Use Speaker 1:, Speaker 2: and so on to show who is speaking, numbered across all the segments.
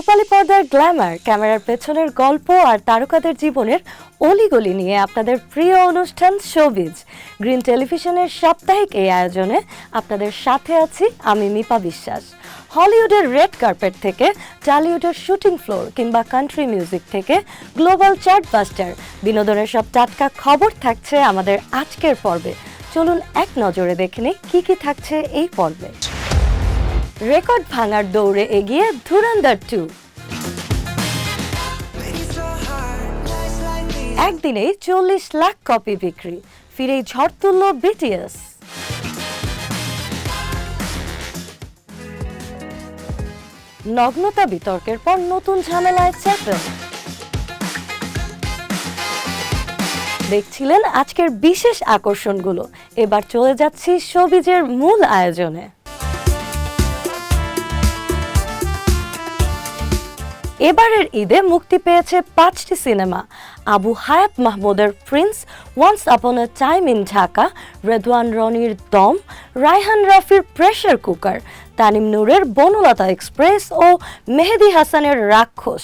Speaker 1: রূপালী পর্দার গ্ল্যামার, ক্যামেরার পেছনের গল্প আর তারকাদের জীবনের অলিগলি নিয়ে আপনাদের প্রিয় অনুষ্ঠান শোবিজ গ্রিন টেলিভিশনের সাপ্তাহিক এই আয়োজনে আপনাদের সাথে আছি আমি মিপা বিশ্বাস। হলিউডের রেড কার্পেট থেকে টলিউডের শুটিং ফ্লোর কিংবা কান্ট্রি মিউজিক থেকে গ্লোবাল চার্টবাস্টার, বিনোদনের সব টাটকা খবর থাকছে আমাদের আজকের পর্বে। চলুন এক নজরে দেখে নিই কি থাকছে এই পর্বে। রেকর্ড ভাঙার দৌড়ে এগিয়ে ধুরন্ধর 2। একদিনেই 40 লাখ কপি বিক্রি, ফিরেই ঝড় তুলল বিটিএস। নগ্নতা বিতর্কের পর নতুন ঝামেলায় চ্যাপেল। দেখছিলেন আজকের বিশেষ আকর্ষণগুলো, এবার চলে যাচ্ছি শোবিজের মূল আয়োজনে। এবারের ঈদে মুক্তি পেয়েছে 5টি সিনেমা। আবু হায়াত মাহমুদের Prince, once upon a time in Dhaka, Redwan রনির দম, রায়হান রাফির প্রেসার কুকার, তানিম নূরের বনলতা এক্সপ্রেস ও মেহেদী হাসানের রাক্ষস।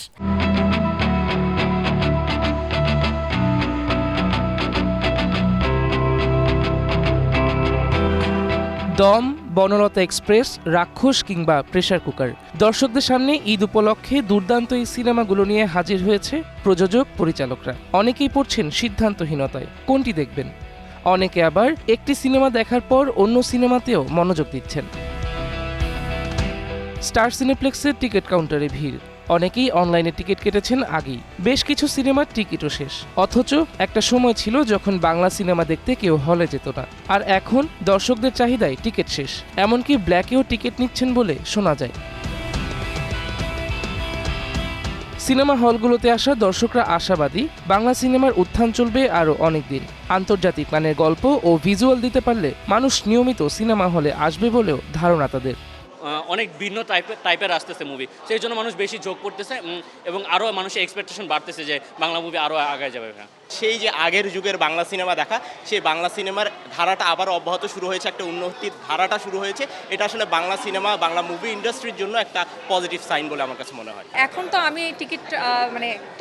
Speaker 2: দম, বনলতা এক্সপ্রেস, রাক্ষস কিংবা প্রেসার কুকার, দর্শকদের সামনে ঈদ উপলক্ষে দুর্দান্ত এই সিনেমাগুলো নিয়ে হাজির হয়েছে প্রযোজক পরিচালকরা। অনেকেই পড়ছেন সিদ্ধান্তহীনতায়, কোনটি দেখবেন। অনেকে আবার একটি সিনেমা দেখার পর অন্য সিনেমাতেও মনোযোগ দিচ্ছেন। স্টার সিনেপ্লেক্সের টিকিট কাউন্টারে ভিড়, অনেকেই অনলাইনে টিকিট কেটেছেন আগেই। বেশ কিছু সিনেমার টিকিটও শেষ, অথচ একটা সময় ছিল যখন বাংলা সিনেমা দেখতে কেউ হলে যেত না। আর এখন দর্শকদের চাহিদায় টিকিট শেষ, এমনকি ব্ল্যাকেও টিকিট নিচ্ছেন বলে শোনা যায়। সিনেমা হলগুলোতে আসা দর্শকরা আশাবাদী, বাংলা সিনেমার উত্থান চলবে আরও অনেক দিন। আন্তর্জাতিক মানের গল্প ও ভিজুয়াল দিতে পারলে মানুষ নিয়মিত সিনেমা হলে আসবে বলেও ধারণা তাদের।
Speaker 3: অনেক ভিন্ন টাইপের আসতেছে মুভি, সেই জন্য মানুষ বেশি ঝোঁক করতেছে এবং আরও মানুষের এক্সপেকটেশন বাড়তেছে যে বাংলা মুভি আরও আগায় যাবে।
Speaker 4: সেই যে আগের যুগের বাংলা সিনেমা দেখা, সেই বাংলা সিনেমার ধারাটা আবার অব্যাহত শুরু হয়েছে, একটা উন্নতির ধারাটা শুরু হয়েছে। এটা আসলে বাংলা সিনেমা, বাংলা মুভি ইন্ডাস্ট্রির জন্য একটা পজিটিভ সাইন বলে আমার কাছে মনে হয়।
Speaker 5: এখন তো আমি টিকিট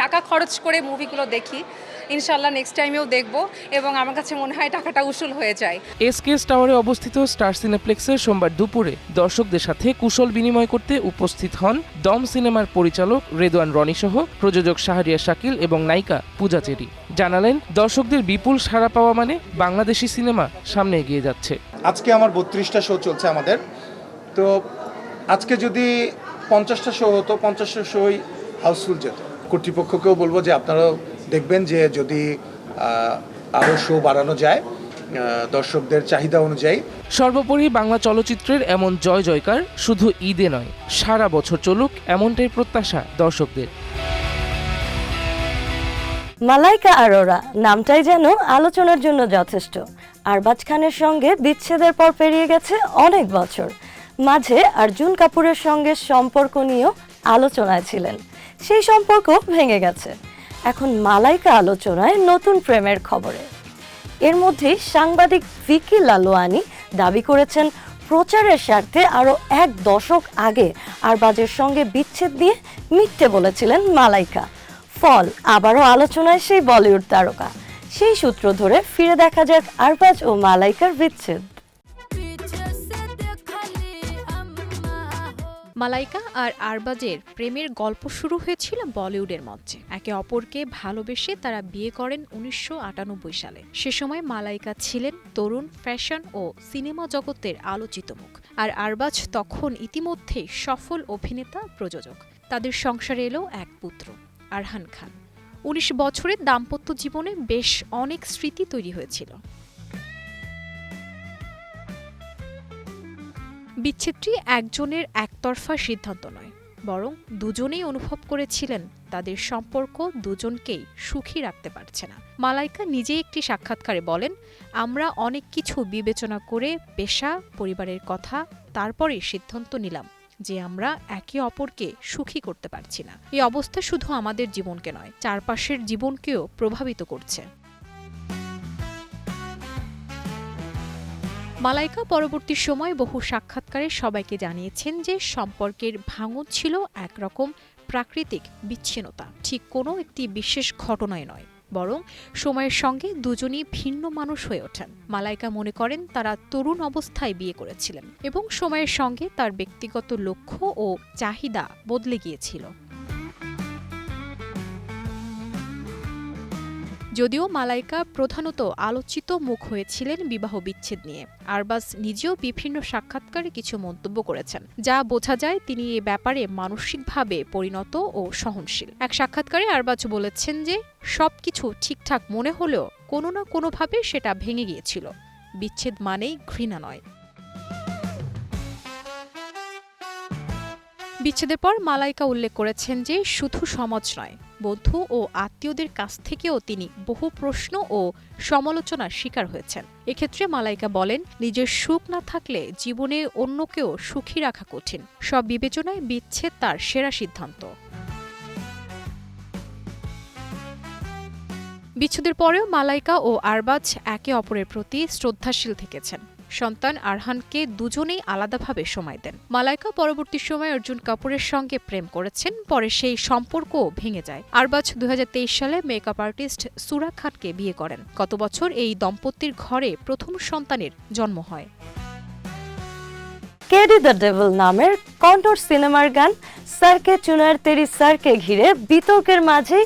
Speaker 5: টাকা খরচ করে মুভিগুলো দেখি, ইনশাল্লাহ নেক্সট টাইমেও দেখব এবং আমার কাছে মনে হয় টাকাটা উসুল হয়ে যায়।
Speaker 2: এসকেএস টাওয়ারে অবস্থিত স্টার সিনেপ্লেক্সে সোমবার দুপুরে দর্শকদের সাথে কুশল বিনিময় করতে উপস্থিত হন দম সিনেমার পরিচালক রেদওয়ান রনি সহ প্রযোজক শাহরিয়ার শাকিল এবং নায়িকা পূজা চেরি। জানালেন দর্শকদের বিপুল সাড়া পাওয়া মানে বাংলাদেশি সিনেমা সামনে এগিয়ে যাচ্ছে।
Speaker 6: আজকে আমার 32টা শো চলছে আমাদের, তো আজকে যদি 50টা শো হতো, 50টা শোই হাউসফুল যেত। কর্তৃপক্ষকেও বলবো যে আপনারাও দেখবেন যে যদি আরও শো বাড়ানো যায় দর্শকদের চাহিদা অনুযায়ী।
Speaker 2: সর্বোপরি বাংলা চলচ্চিত্রের এমন জয় জয়কার শুধু ঈদে নয়, সারা বছর চলুক, এমনটাই প্রত্যাশা দর্শকদের।
Speaker 1: মালাইকা আরোরা নামটাই যেন আলোচনার জন্য যথেষ্ট। আরবাজ খানের সঙ্গে বিচ্ছেদের পর পেরিয়ে গেছে অনেক বছর, মাঝে অর্জুন কাপুরের সঙ্গে সম্পর্ক নিয়েও আলোচনায় ছিলেন, সেই সম্পর্ক ভেঙে গেছে। এখন মালাইকা আলোচনায় নতুন প্রেমের খবরে। এর মধ্যেই সাংবাদিক ভিকি লালওয়ানি দাবি করেছেন প্রচারের স্বার্থে আরও 1 দশক আগে আরবাজের সঙ্গে বিচ্ছেদ দিয়ে মিথ্যে বলেছিলেন মালাইকা। ফল আবারও আলোচনায় সেই বলিউড তারকা। সেই সূত্র ধরে ফিরে দেখা যাক আরবাজ ও মালাইকার বিচ্ছেদ।
Speaker 7: মালাইকা আর আরবাজের প্রেমের গল্প শুরু হয়েছিল বলিউডের মঞ্চে। একে অপরকে ভালোবেসে তারা বিয়ে করেন 1998 সালে। সে সময় মালাইকা ছিলেন তরুণ, ফ্যাশন ও সিনেমা জগতের আলোচিত মুখ, আর আরবাজ তখন ইতিমধ্যেই সফল অভিনেতা, প্রযোজক। তাদের সংসারে এলো এক পুত্র, আরহান খান। 19 বছরের দাম্পত্য জীবনে বেশ অনেক স্মৃতি তৈরি হয়েছিল। বিচ্ছেদটি একজনের একতরফা সিদ্ধান্ত নয়, বরং দুজনেই অনুভব করেছিলেন তাদের সম্পর্ক দুজনকেই সুখী রাখতে পারছে না। মালাইকা নিজেই একটি সাক্ষাৎকারে বলেন, আমরা অনেক কিছু বিবেচনা করে, পেশা, পরিবারের কথা, তারপরে সিদ্ধান্ত নিলাম যে আমরা একে অপরকে সুখী করতে পারছি না। এই অবস্থা শুধু আমাদের জীবনকে নয়, চারপাশের জীবনকেও প্রভাবিত করছে। মালাইকা পরবর্তী সময় বহু সাক্ষাৎকারে সবাইকে জানিয়েছেন যে সম্পর্কের ভাঙন ছিল একরকম প্রাকৃতিক বিচ্ছিন্নতা, ঠিক কোনো একটি বিশেষ ঘটনায় নয়, বরং সময়ের সঙ্গে দুজনই ভিন্ন মানুষ হয়ে ওঠেন। মালাইকা মনে করেন তারা তরুণ অবস্থায় বিয়ে করেছিলেন এবং সময়ের সঙ্গে তার ব্যক্তিগত লক্ষ্য ও চাহিদা বদলে গিয়েছিল। যদিও মালাইকা প্রধানত আলোচিত মুখ হয়েছিলেন বিবাহ বিচ্ছেদ নিয়ে, আরবাজ নিজেও বিভিন্ন সাক্ষাৎকারে কিছু মন্তব্য করেছেন, যা বোঝা যায় তিনি এ ব্যাপারে মানসিকভাবে পরিণত ও সহনশীল। এক সাক্ষাৎকারে আরবাজ বলেছেন যে সবকিছু ঠিকঠাক মনে হলেও কোনো না কোনোভাবে সেটা ভেঙে গিয়েছিল। বিচ্ছেদ মানেই ঘৃণা নয়। বিচ্ছেদের পর মালাইকা উল্লেখ করেছেন যে শুধু সমাজ নয়, বন্ধু ও আত্মীয়দের কাছ থেকেও তিনি বহু প্রশ্ন ও সমালোচনার শিকার হয়েছেন। এক্ষেত্রে মালাইকা বলেন, নিজের সুখ না থাকলে জীবনে অন্যকেও সুখী রাখা কঠিন। সব বিবেচনায় বিচ্ছেদ তার সেরা সিদ্ধান্ত। বিচ্ছেদের পরেও মালাইকা ও আরবাজ একে অপরের প্রতি শ্রদ্ধাশীল থেকেছেন। সন্তান আরহানকে দুজনেই আলাদাভাবে সময় দেন। মালাইকা পরবর্তী সময়ে অর্জুন কাপুরের সঙ্গে প্রেম করেছেন, পরে সেই সম্পর্কও ভেঙে যায়। আরবাজ 2023 সালে মেকআপ আর্টিস্ট সুরা খানকে বিয়ে করেন। গত বছর এই দম্পতির ঘরে প্রথম সন্তানের জন্ম হয়।
Speaker 1: কেডি দ্য ডেভিল নামের কন্ট্রোর সিনেমার গান সারকে চুনার তেরি সারকে ঘিরে বিতর্কের মাঝেই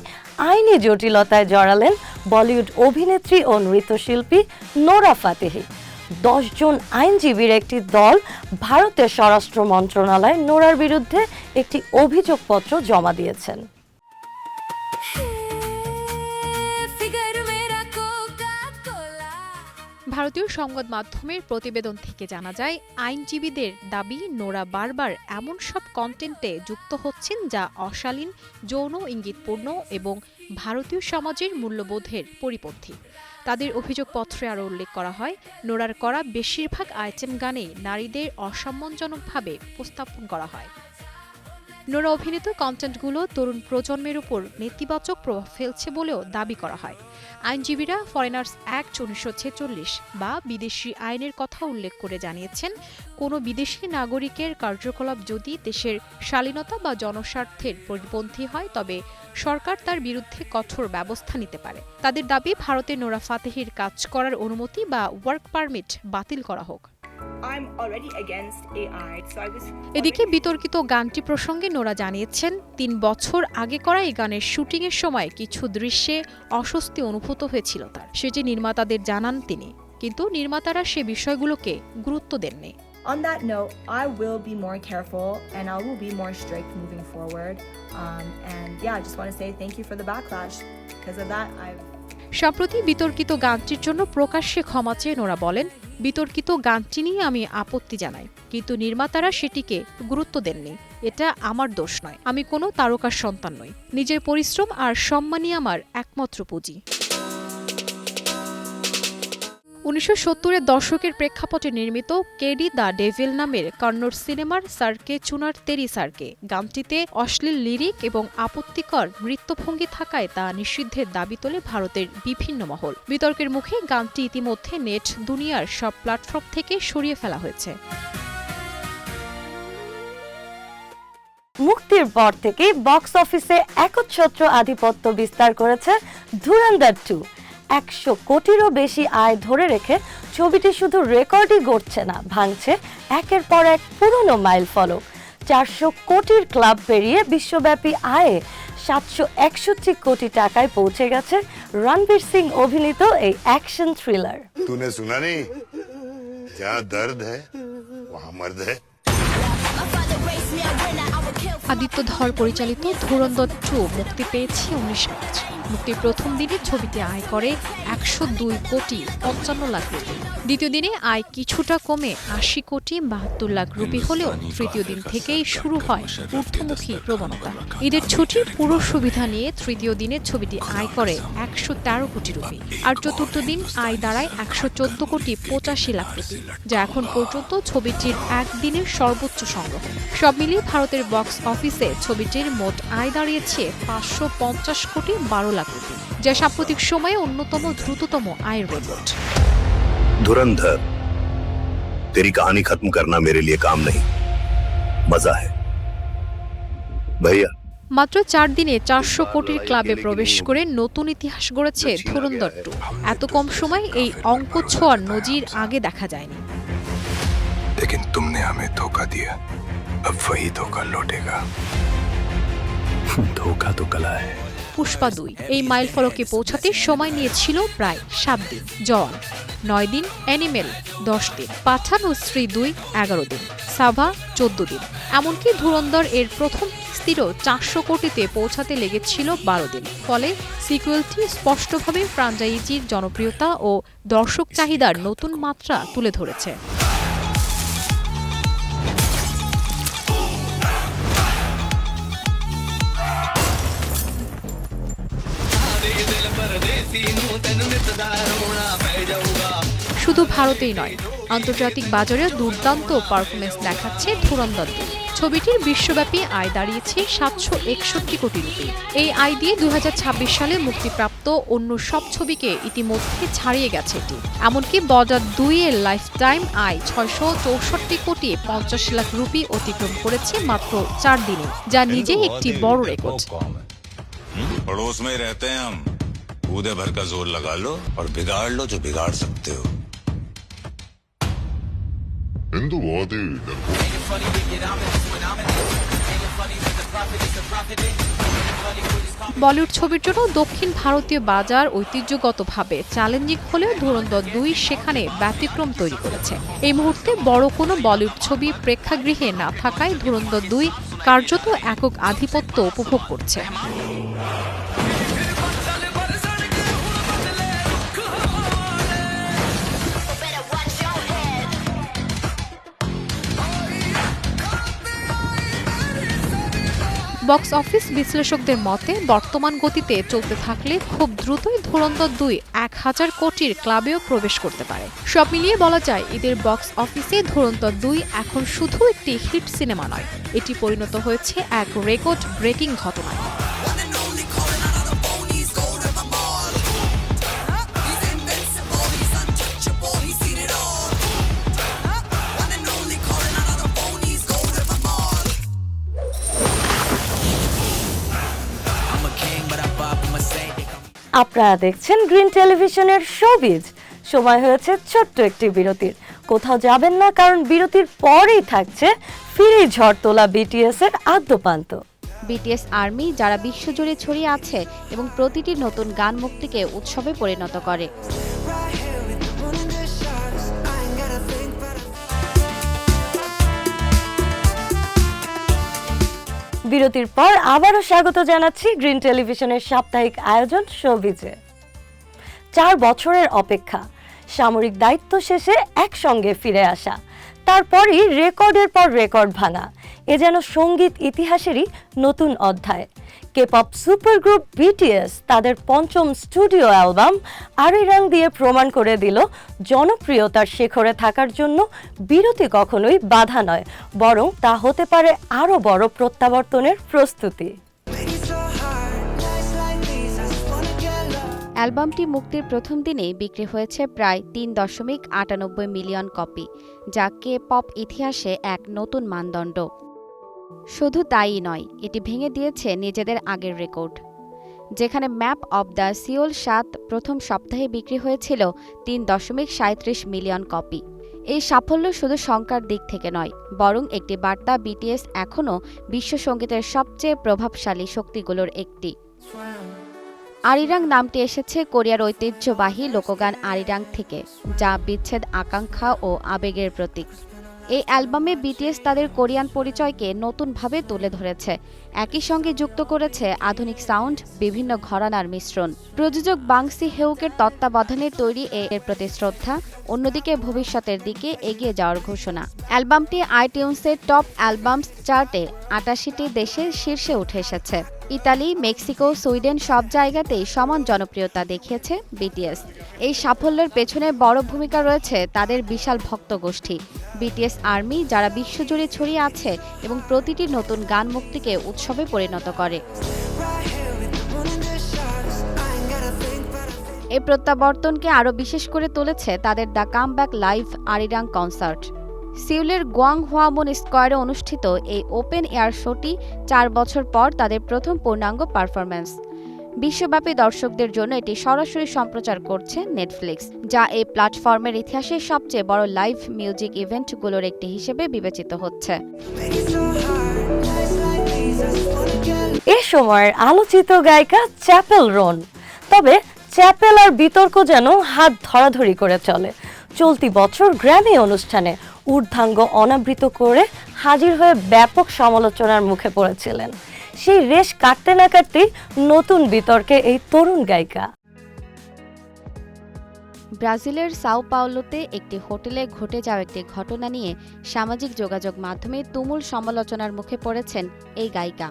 Speaker 1: আইনি জটিলতায় জড়ালেন বলিউড অভিনেত্রী ও নৃত্যশিল্পী নোরা ফাতেহি। 10 জন আইনজীবীর একটি দল ভারতের স্বরাষ্ট্র মন্ত্রণালয়ে নোরার বিরুদ্ধে একটি অভিযোগপত্র জমা দিয়েছেন।
Speaker 7: ভারতীয় সংবাদ মাধ্যমের প্রতিবেদন থেকে জানা যায়, আইনজীবীদের দাবি নোরা বারবার এমন সব কন্টেন্টে যুক্ত হচ্ছেন যা অশালীন, যৌন ইঙ্গিতপূর্ণ এবং ভারতীয় সমাজের মূল্যবোধের পরিপন্থী। তাদের অভিযোগপত্রে আরও উল্লেখ করা হয়, নোরার করা বেশিরভাগ আইটেম গানে নারীদের অসম্মানজনকভাবে উপস্থাপন করা হয়। নোরা অভিনীত কন্টেন্টগুলো তরুণ প্রজন্মের উপর নেতিবাচক প্রভাব ফেলছে বলেও দাবি করা হয়। আইনজীবীরা ফরেনার্স অ্যাক্ট 1946 বা বিদেশি আইনের কথা উল্লেখ করে জানিয়েছেন, কোনো বিদেশি নাগরিকের কার্যকলাপ যদি দেশের শালীনতা বা জনস্বার্থের পরিপন্থী হয় তবে সরকার তার বিরুদ্ধে কঠোর ব্যবস্থা নিতে পারে। তাদের দাবি, ভারতে নোরা ফাতেহির কাজ করার অনুমতি বা ওয়ার্ক পারমিট বাতিল করা হোক। এদিকে বিতর্কিত গানটি প্রসঙ্গে নোরা জানিয়েছেন, 3 বছর আগে করা এই গানের শুটিংয়ের সময় কিছু দৃশ্যে অস্বস্তি অনুভূত হয়েছিল তার। সেটি নির্মাতাদের জানান তিনি, কিন্তু নির্মাতারা সে বিষয়গুলোকে গুরুত্ব দেননি।
Speaker 8: On that note, I will be more careful and I will be more strict moving forward. And yeah, I just want to say thank you for the backlash. Because of that,
Speaker 7: সম্প্রতি বিতর্কিত গানটির জন্য প্রকাশ্যে ক্ষমা চেয়ে Nora বলেন, বিতর্কিত গানটি নিয়ে আমি আপত্তি জানাই, কিন্তু নির্মাতারা সেটিকে গুরুত্ব দেননি। এটা আমার দোষ নয়। আমি কোনো তারকার সন্তান নই। নিজের পরিশ্রম আর সম্মানই আমার একমাত্র পুঁজি। 1970-এর দশকের প্রেক্ষাপটে নির্মিত কেডি দ্য ডেভিল নামের কন্নড় সিনেমার সারকে চুনার তেরি সারকে গানটিতে অশ্লীল লিরিক এবং আপত্তিকর নৃত্যভঙ্গি থাকায় তা নিষিদ্ধের দাবি তোলে ভারতের বিভিন্ন মহল। বিতর্কের মুখে গানটি ইতিমধ্যে নেট দুনিয়ার সব প্ল্যাটফর্ম থেকে সরিয়ে ফেলা হয়েছে।
Speaker 1: মুক্তির পর থেকেই বক্স অফিসে একচ্ছত্র আধিপত্য বিস্তার করেছে ধুরন্ধর 2। 100 কোটিরও বেশি আয় ধরে রেখে ছবিটি শুধু রেকর্ডই গড়ছে না, ভাঙছে একের পর এক পুরনো মাইল ফলক। 400 কোটির ক্লাব পেরিয়ে বিশ্বব্যাপী আয়ে 761 কোটি টাকায় পৌঁছে গেছে রণবীর সিং অভিনীত এই অ্যাকশন থ্রিলার।
Speaker 9: तूने सुना नहीं, जहाँ दर्द है वहाँ मर्द है।
Speaker 7: আদিত্য ধর পরিচালিত ধুরন্ধর 2 মুক্তি পেয়েছে 19 মার্চ। মুক্তির প্রথম দিনে ছবিটি আয় করে 102 কোটি 55 লাখ রুপি। দ্বিতীয় দিনে আয় কিছুটা কমে 80 কোটি 72 লাখ রুপি হলেও তৃতীয় দিন থেকেই শুরু হয় ঊর্ধ্বমুখী প্রবণতা। ঈদের ছুটির পুরো সুবিধা নিয়ে তৃতীয় দিনে ছবিটি আয় করে 113 কোটি রুপি, আর চতুর্থ দিন আয় দাঁড়ায় 114 কোটি 85 লাখ রুপি, যা এখন পর্যন্ত ছবিটির একদিনের সর্বোচ্চ সংগ্রহ। সব মিলিয়ে ভারতের বক্স অফিসে ছবিটির মোট আয় দাঁড়িয়েছে 550 কোটি 12 লাখ রুপি, যা সাম্প্রতিক সময়ে অন্যতম দ্রুততম আয়ের রেকর্ড।
Speaker 9: धुरंधर तेरी कहानी खत्म करना मेरे लिए काम नहीं, मजा है भैया।
Speaker 7: মাত্র 4 দিনে 400 কোটির ক্লাবে প্রবেশ করে নতুন ইতিহাস গড়েছে ধুরন্ধর 2। এত কম সময় এই অঙ্ক ছোঁয়ার নজির আগে দেখা যায়নি।
Speaker 9: लेकिन तुमने हमें धोखा दिया, अब वही धोखा लौटेगा। धोखा तो कला है।
Speaker 7: পুষ্পা 2 এই মাইলফলকে পৌঁছাতে সময় নিয়েছিল প্রায় 7 দিন, জওয়ান 9 দিন, অ্যানিমেল 10 দিন, পাঠান ও স্ত্রী 2 11 দিন, সাভা 14 দিন, এমনকি ধুরন্ধর এর প্রথম কিস্তিরও 400 কোটিতে পৌঁছাতে লেগেছিল 12 দিন। ফলে সিকুয়েলটি স্পষ্টভাবে ফ্র্যাঞ্চাইজির জনপ্রিয়তা ও দর্শক চাহিদার নতুন মাত্রা তুলে ধরেছে। শুধধু ভারতেই নয়, আন্তর্জাতিক বাজারে দুর্দান্ত পারফরমেন্স দেখাচ্ছে ধুরন্ধর 2। ছবিটির বিশ্বব্যাপী আয় দাঁড়িয়েছে 761 কোটি রুপি। এই আয় দিয়ে 2026 সালে মুক্তিপ্রাপ্ত অন্য সব ছবিকে ইতিমধ্যে ছাড়িয়ে গেছে এটি। এমনকি বরবাদ 2 এর লাইফ টাইম আয় 664 কোটি 50 লাখ রুপি অতিক্রম করেছে মাত্র 4 দিনে, যা নিজেই একটি বড় রেকর্ড।
Speaker 10: पड़ोस में रहते हैं हम, कूदे भर का जोर लगा लो और बिगाड़ लो जो बिगाड़ सकते हो।
Speaker 9: हिंदू बहुत ही
Speaker 7: বলিউড ছবির জন্য দক্ষিণ ভারতীয় বাজার ঐতিহ্যগতভাবে চ্যালেঞ্জিং হলেও ধুরন্ধর 2 সেখানে ব্যতিক্রম তৈরি করেছে। এই মুহূর্তে বড় কোনো বলিউড ছবি প্রেক্ষাগৃহে না থাকায় ধুরন্ধর 2 কার্যত একক আধিপত্য উপভোগ করছে। বক্স অফিস বিশ্লেষকদের মতে বর্তমান গতিতে চলতে থাকলে খুব দ্রুতই ধুরন্ধর 2 1000 কোটির ক্লাবেও প্রবেশ করতে পারে। সব মিলিয়ে বলা যায় ঈদের বক্স অফিসে ধুরন্ধর 2 এখন শুধু একটি হিট সিনেমা নয়, এটি পরিণত হয়েছে এক রেকর্ড ব্রেকিং ঘটনায়।
Speaker 1: আপনারা দেখছেন গ্রিন টেলিভিশনের শোবিজ। সময় হয়েছে ছোট্ট একটি বিরতির। কোথাও যাবেন না, কারণ বিরতির পরেই থাকছে ফিরেই ঝড় তোলা বিটিএস এর আদ্যপান্ত।
Speaker 11: বিটিএস আর্মি যারা বিশ্বজুড়ে ছড়িয়ে আছে এবং প্রতিটি নতুন গান মুক্তিকে উৎসবে পরিণত করে।
Speaker 1: বিরতির পর আবারও স্বাগত জানাচ্ছি গ্রিন টেলিভিশনের সাপ্তাহিক আয়োজন শোবিজে। 4 বছরের অপেক্ষা, সামরিক দায়িত্ব শেষে একসঙ্গে ফিরে আসা, তারপরই রেকর্ডের পর রেকর্ড ভাঙা, এ যেন সঙ্গীত ইতিহাসেরই নতুন অধ্যায়। কে-পপ সুপার গ্রুপ বিটিএস তাদের 5ম স্টুডিও অ্যালবাম আরিরাং দিয়ে প্রমাণ করে দিল জনপ্রিয়তার শিখরে থাকার জন্য বিরতি কখনোই বাধা নয়, বরং তা হতে পারে আরও বড় প্রত্যাবর্তনের প্রস্তুতি।
Speaker 11: অ্যালবামটি মুক্তির প্রথম দিনেই বিক্রি হয়েছে প্রায় 3.98 মিলিয়ন কপি, যা কে-পপ ইতিহাসে এক নতুন মানদণ্ড। শুধু তাই নয়, এটি ভেঙে দিয়েছে নিজেদের আগের রেকর্ড, যেখানে ম্যাপ অব দ্য সিওল 7 প্রথম সপ্তাহে বিক্রি হয়েছিল 3.37 মিলিয়ন কপি। এই সাফল্য শুধু সংখ্যার দিক থেকে নয়, বরং একটি বার্তা বিটিএস এখনও বিশ্বসঙ্গীতের সবচেয়ে প্রভাবশালী শক্তিগুলোর একটি। আরিরাং নামটি এসেছে কোরিয়ার ঐতিহ্যবাহী লোকগান আরিরাং থেকে, যা বিচ্ছেদ, আকাঙ্ক্ষা ও আবেগের প্রতীক। এই অ্যালবামে বিটিএস তাদের কোরিয়ান পরিচয়কে নতুনভাবে তুলে ধরেছে, একই সঙ্গে যুক্ত করেছে আধুনিক সাউন্ড, বিভিন্ন ঘরানার মিশ্রণ। প্রযোজক বাং সি হেউকের তত্ত্বাবধানে তৈরি এর প্রতি শ্রদ্ধা, অন্যদিকে ভবিষ্যতের দিকে এগিয়ে যাওয়ার ঘোষণা। অ্যালবামটি আইটিউনসের টপ অ্যালবামস চার্টে 88টি দেশের শীর্ষে উঠে এসেছে। ইতালি, মেক্সিকো, সুইডেন সব জায়গাতেই সমান জনপ্রিয়তা দেখিয়েছে বিটিএস। এই সাফল্যের পেছনে বড় ভূমিকা রয়েছে তাদের বিশাল ভক্ত গোষ্ঠী বিটিএস আর্মি, যারা বিশ্বজুড়ে ছড়িয়ে আছে এবং প্রতিটি নতুন গান মুক্তিকে উৎসবে পরিণত করে। এই প্রত্যাবর্তনকে আরও বিশেষ করে তুলেছে তাদের the comeback live Arirang concert. সিউলের গোয়াংহোয়ামুন স্কোয়ারে অনুষ্ঠিত এই ওপেন এয়ার শোটি 4 বছর পর তাদের প্রথম পূর্ণাঙ্গ পারফরম্যান্স। বিশ্বব্যাপী দর্শকদের জন্য এটি সরাসরি সম্প্রচার করছে নেটফ্লিক্স, যা এই প্ল্যাটফর্মের ইতিহাসে সবচেয়ে বড় লাইভ মিউজিক ইভেন্টগুলোর একটি হিসেবে বিবেচিত হচ্ছে।
Speaker 1: এ সময়ের আলোচিত গায়িকা চ্যাপেল রন। তবে চ্যাপেল আর বিতর্ক যেন হাত ধরাধরি করে চলে। চলতি বছর গ্র্যামি অনুষ্ঠানে ঊর্ধ্বাঙ্গ অনাবৃত করে হাজির হয়ে ব্যাপক সমালোচনার মুখে পড়েছিলেন। সেই রেশ কাটতে না কাটতেই নতুন বিতর্কে এই তরুণ গায়িকা।
Speaker 11: ব্রাজিলের সাও পাওলোতে একটি হোটেলে ঘটে যাওয়া একটি ঘটনা নিয়ে সামাজিক যোগাযোগ মাধ্যমে তুমুল সমালোচনার মুখে পড়েছেন এই গায়িকা।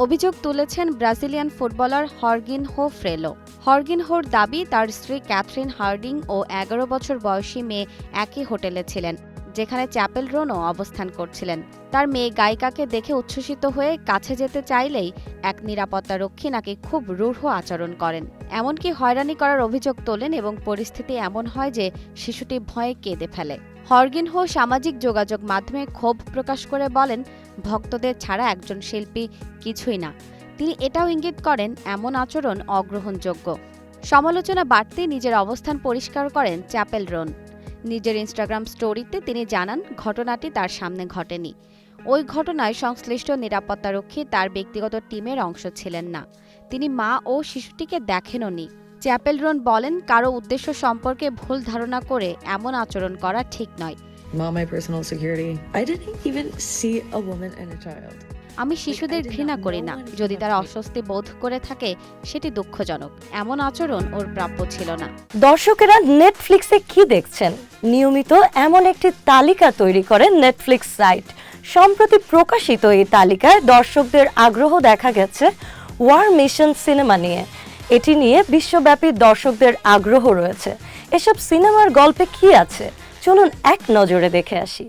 Speaker 11: অভিযোগ তুলেছেন ব্রাজিলিয়ান ফুটবলার হর্গিনহো ফ্রেলো। হর্গিনহোর দাবি, তার স্ত্রী ক্যাথরিন হার্ডিং ও 11 বছর বয়সী মেয়ে একই হোটেলে ছিলেন, যেখানে চ্যাপেল রনও অবস্থান করছিলেন। তার মেয়ে গায়িকাকে দেখে উচ্ছ্বসিত হয়ে কাছে যেতে চাইলেই এক নিরাপত্তারক্ষী নাকি খুব রূঢ় আচরণ করেন, এমনকি হয়রানি করার অভিযোগ তোলেন এবং পরিস্থিতি এমন হয় যে শিশুটি ভয়ে কেঁদে ফেলে। হর্গিনহো সামাজিক যোগাযোগ মাধ্যমে ক্ষোভ প্রকাশ করে বলেন, ভক্তদের ছাড়া একজন শিল্পী কিছুই না। তিনি এটাও ইঙ্গিত করেন এমন আচরণ অগ্রহণযোগ্য। সমালোচনা বাড়তে নিজের অবস্থান পরিষ্কার করেন চ্যাপেল রন। নিজের ইনস্টাগ্রাম স্টোরিতে তিনি জানান, ঘটনাটি তার সামনে ঘটেনি। ওই ঘটনায় সংশ্লিষ্ট নিরাপত্তারক্ষী তার ব্যক্তিগত টিমের অংশ ছিলেন না। তিনি মা ও শিশুটিকে দেখেনওনি। চ্যাপেল রন বলেন, কারো উদ্দেশ্য সম্পর্কে ভুল ধারণা করে এমন আচরণ করা ঠিক নয়। আমি শিশুদের ঘৃণা করি না। যদি তারা অস্বস্তি বোধ করে থাকে সেটি দুঃখজনক। এমন আচরণ ওর প্রাপ্য ছিল না।
Speaker 1: দর্শকেরা নেটফ্লিক্সে কি দেখছেন? নিয়মিত এমন একটি তালিকা তৈরি করে নেটফ্লিক্স সাইট। সম্প্রতি প্রকাশিত এই তালিকায় দর্শকদের আগ্রহ দেখা গেছে ওয়ার মিশন সিনেমা নিয়ে। এটি নিয়ে বিশ্বব্যাপী দর্শকদের আগ্রহ রয়েছে। এসব সিনেমার গল্পে কি আছে চলুন এক নজরে দেখে আসি।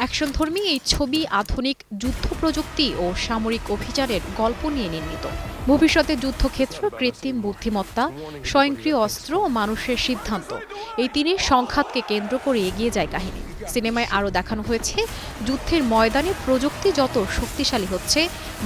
Speaker 7: অ্যাকশনধর্মী এই ছবি আধুনিক যুদ্ধ প্রযুক্তি ও সামরিক অভিযানের গল্প নিয়ে নির্মিত। ভবিষ্যতে যুদ্ধক্ষেত্র, কৃত্রিম বুদ্ধিমত্তা, স্বয়ংক্রিয় অস্ত্র ও মানুষের সিদ্ধান্ত, এই তিনের সংঘাতকে কেন্দ্র করে এগিয়ে যায় কাহিনী। সিনেমায় আরও দেখানো হয়েছে, যুদ্ধের ময়দানে প্রযুক্তি যত শক্তিশালী হচ্ছে,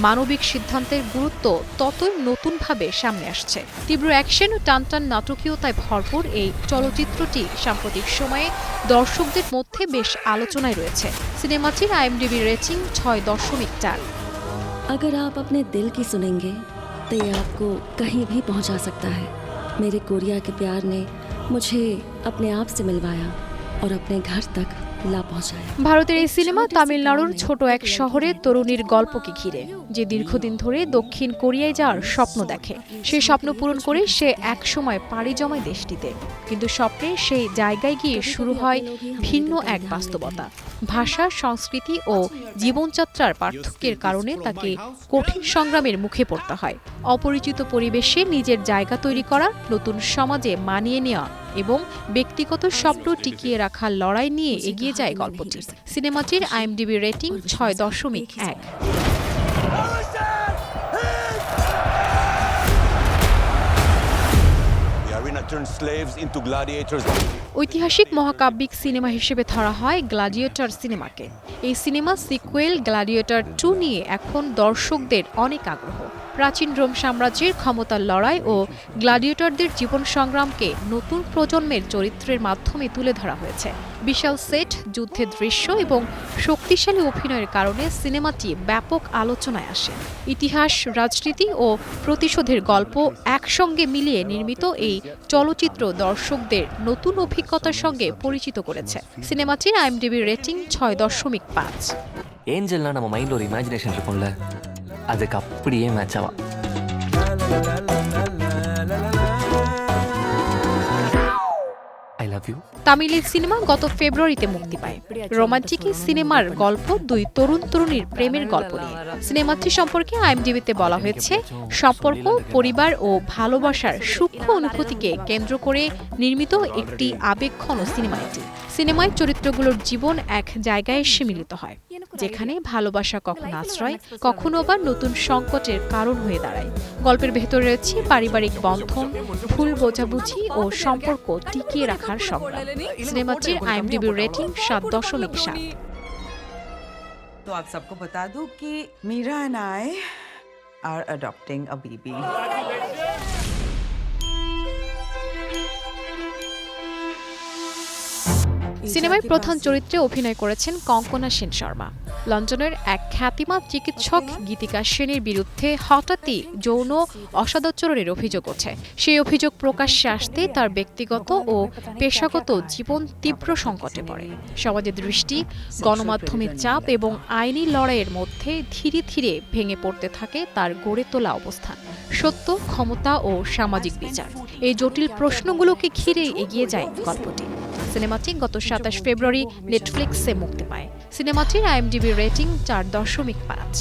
Speaker 7: মানবিক সিদ্ধান্তের গুরুত্ব ততই নতুনভাবে সামনে আসছে। তীব্র অ্যাকশন ও টানটান নাটকীয়তায় ভরপুর এই চলচ্চিত্রটি সাম্প্রতিক সময়ে দর্শকদের মধ্যে বেশ আলোচনায় রয়েছে। সিনেমাটির IMDb রেটিং 6.4।
Speaker 12: अगर आप अपने दिल की सुनेंगे तो ये आपको कहीं भी पहुंचा सकता है। मेरे कोरिया के प्यार ने मुझे अपने आप से मिलवाया और अपने घर तक ला पहुंचाया।
Speaker 7: ভারতের এই সিনেমা তামিলনাড়ুর ছোট এক শহরের তরুণীর গল্পকে ঘিরে, যে দীর্ঘদিন ধরে দক্ষিণ কোরিয়ায় যাওয়ার স্বপ্ন দেখে। সেই স্বপ্ন পূরণ করে সে এক সময় পাড়ি জমায় দেশটিতে, কিন্তু স্বপ্নের সেই জায়গায় গিয়ে শুরু হয় ভিন্ন এক বাস্তবতা। ভাষা, সংস্কৃতি ও জীবনযাত্রার পার্থক্যের কারণে তাকে কঠিন সংগ্রামের মুখে পড়তে হয়। অপরিচিত পরিবেশে নিজের জায়গা তৈরি করা, নতুন সমাজে মানিয়ে নেওয়া এবং ব্যক্তিগত স্বপ্ন টিকিয়ে রাখার লড়াই নিয়ে এগিয়ে যায় গল্পটি। সিনেমাটির IMDb রেটিং 6.1। ঐতিহাসিক মহাকাব্যিক সিনেমা হিসেবে ধরা হয় গ্ল্যাডিয়েটর সিনেমাকে। এই সিনেমা সিকুয়েল গ্ল্যাডিয়েটর 2 নিয়ে এখন দর্শকদের অনেক আগ্রহ। প্রাচীন রোম সাম্রাজ্যের ক্ষমতার লড়াই ও গ্ল্যাডিয়েটরদের জীবন সংগ্রামকে নতুন প্রজন্মের চরিত্রের মাধ্যমে তুলে ধরা হয়েছে। বিশাল সেট, যুদ্ধের দৃশ্য এবং শক্তিশালী অভিনয়ের কারণে সিনেমাটি ব্যাপক আলোচনায় আসে। ইতিহাস, রাজনীতি ও প্রতিশোধের গল্প একসঙ্গে মিলিয়ে নির্মিত এই চলচ্চিত্র দর্শকদের নতুন অভিজ্ঞতার সঙ্গে পরিচিত করেছে। সিনেমাটির IMDb রেটিং 6.5।
Speaker 13: ஏஞ்சல்னா நம்ம மைண்ட்ல ஒரு இமேஜினேஷன் இருக்கும்ல, அதுக்கு அப்படியே match Aava. I love you।
Speaker 7: তামিলের cinema গত ফেব্রুয়ারিতে মুক্তি পায়। রোমান্টিক সিনেমার গল্প দুই তরুণ তরুণীর প্রেমের গল্প নিয়ে। সিনেমাটি সম্পর্কে IMDbতে বলা হয়েছে, সম্পর্ক, পরিবার ও ভালোবাসার সূক্ষ্ম অনুভূতিকে কেন্দ্র করে নির্মিত একটি আবেগঘন সিনেমা এটি। সিনেমায় চরিত্রগুলোর জীবন এক জায়গায় এসে মিলিত হয়, যেখানে ভালোবাসা কখনো আশ্রয়, কখনো বা নতুন সংকটের কারণ হয়ে দাঁড়ায়। গল্পের ভেতরে রয়েছে পারিবারিক বন্ধন, ভুল বোঝাবুঝি ও সম্পর্ক টিকিয়ে রাখার সংগ্রাম। সিনেমাটির IMDb রেটিং 7.7।
Speaker 14: तो आप सबको बता दूं कि Meera and I are adopting a baby.
Speaker 7: সিনেমায় প্রধান চরিত্রে অভিনয় করেছেন কঙ্কনা সেন শর্মা। লন্ডনের এক খ্যাতিমান চিকিৎসক গীতিকা সেনের বিরুদ্ধে হঠাৎই যৌন অসদাচরণের অভিযোগ ওঠে। সেই অভিযোগ প্রকাশ্যে আসতে তার ব্যক্তিগত ও পেশাগত জীবন তীব্র সংকটে পড়ে। সমাজের দৃষ্টি, গণমাধ্যমের চাপ এবং আইনি লড়াইয়ের মধ্যে ধীরে ধীরে ভেঙে পড়তে থাকে তার গড়ে তোলা অবস্থান। সত্য, ক্ষমতা ও সামাজিক বিচার, এই জটিল প্রশ্নগুলোকে ঘিরে এগিয়ে যায় গল্পটি। সিনেমাটি গত 27 ফেব্রুয়ারি নেটফ্লিক্সে মুক্তি পায়। সিনেমাটির IMDb রেটিং 4.5।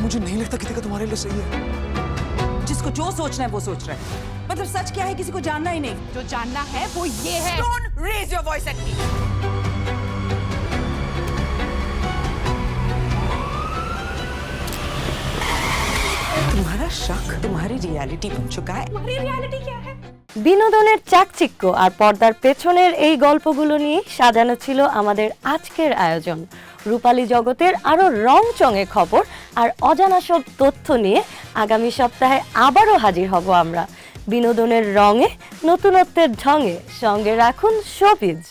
Speaker 14: मुझे नहीं लगता किसी का तुम्हारे लिए सही है। जिसको जो सोचना है वो सोच रहा है। मतलब सच क्या है किसी को जानना ही नहीं। जो जानना है वो ये है। Don't raise your voice at me. तुम्हारा शक तुम्हारी रियलिटी बन चुका है। तुम्हारी रियलिटी क्या है?
Speaker 1: বিনোদনের চাকচিক্য আর পর্দার পেছনের এই গল্পগুলো নিয়ে সাজানো ছিল আমাদের আজকের আয়োজন। রূপালী জগতের আরও রংচঙে খবর আর অজানা সব তথ্য নিয়ে আগামী সপ্তাহে আবারও হাজির হব আমরা। বিনোদনের রঙে, নতুনত্বের ঢঙে, সঙ্গে রাখুন শোবিজ।